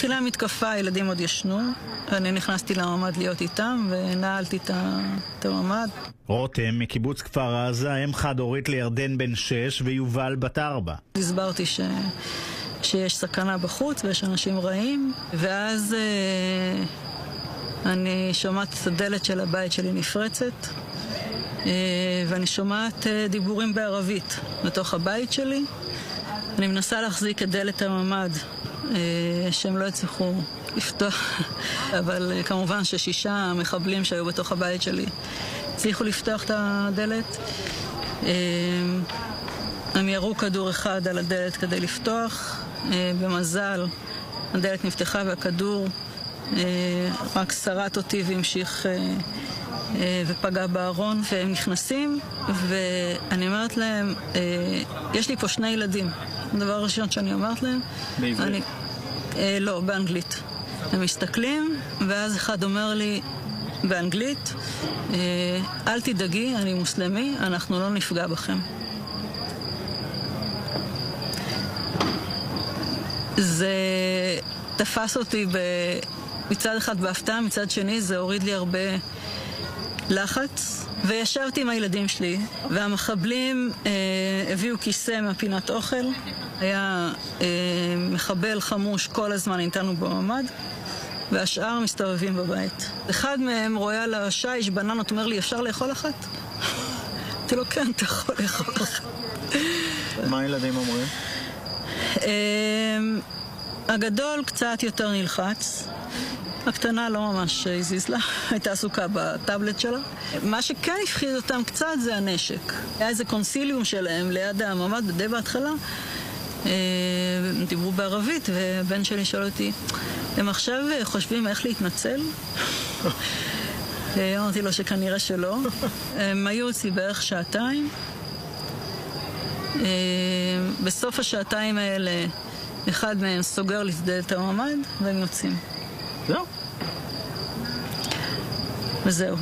תחילה המתקפה, הילדים עוד ישנו. אני נכנסתי לממ"ד להיות איתם ונעלתי את הממ"ד. רותם מקיבוץ כפר עזה, אם חד-הורית לירדן בן 6 ויובל בת 4. הסברתי שיש סכנה בחוץ ויש אנשים רעים, ואז אני שומעת את הדלת של הבית שלי נפרצת, ואני שומעת דיבורים בערבית בתוך הבית שלי. אני מנסה להחזיק את דלת הממ"ד, שהם לא הצליחו לפתוח, אבל כמובן ש6 מחבלים שהיו בתוך הבית שלי הצליחו לפתוח את הדלת. הם ירו כדור אחד על הדלת כדי לפתוח. במזל הדלת נפתחה והכדור רק שרט אותי והמשיך ופגע בארון, והם נכנסים ואני אומרת להם, יש לי פה 2 ילדים. הדבר הראשון שאני אומרת להם, בעברית? לא, באנגלית. הם מסתכלים ואז אחד אומר לי באנגלית, אל תדאגי, אני מוסלמי, אנחנו לא נפגע בכם. זה תפס אותי מצד אחד בהפתעה, מצד שני זה הוריד לי הרבה לחץ, וישבתי עם הילדים שלי, והמחבלים הביאו כיסא מהפינת אוכל. היה מחבל חמוש כל הזמן איתנו בממ"ד, והשאר מסתובבים בבית. אחד מהם רואה על השיש בננות, אומר לי, אפשר לאכול אחת? אמרתי לו, כן, אתה יכול לאכול אחת. מה הילדים אומרים? הגדול קצת יותר נלחץ, הקטנה לא ממש הזיז לה, הייתה עסוקה בטאבלט שלה. מה שכן הפחיד אותם קצת זה הנשק. היה איזה קונסיליום שלהם ליד הממ"ד די בהתחלה, דיברו בערבית, ובן שלי שואל אותי, הם עכשיו חושבים איך להתנצל? אמרתי לו שכנראה שלא. הם היו אצלי בערך 2 שעתיים. בסוף השעתיים האלה אחד מהם סוגר לי את דלת הממ"ד והם יוצאים. זהו. וזהו.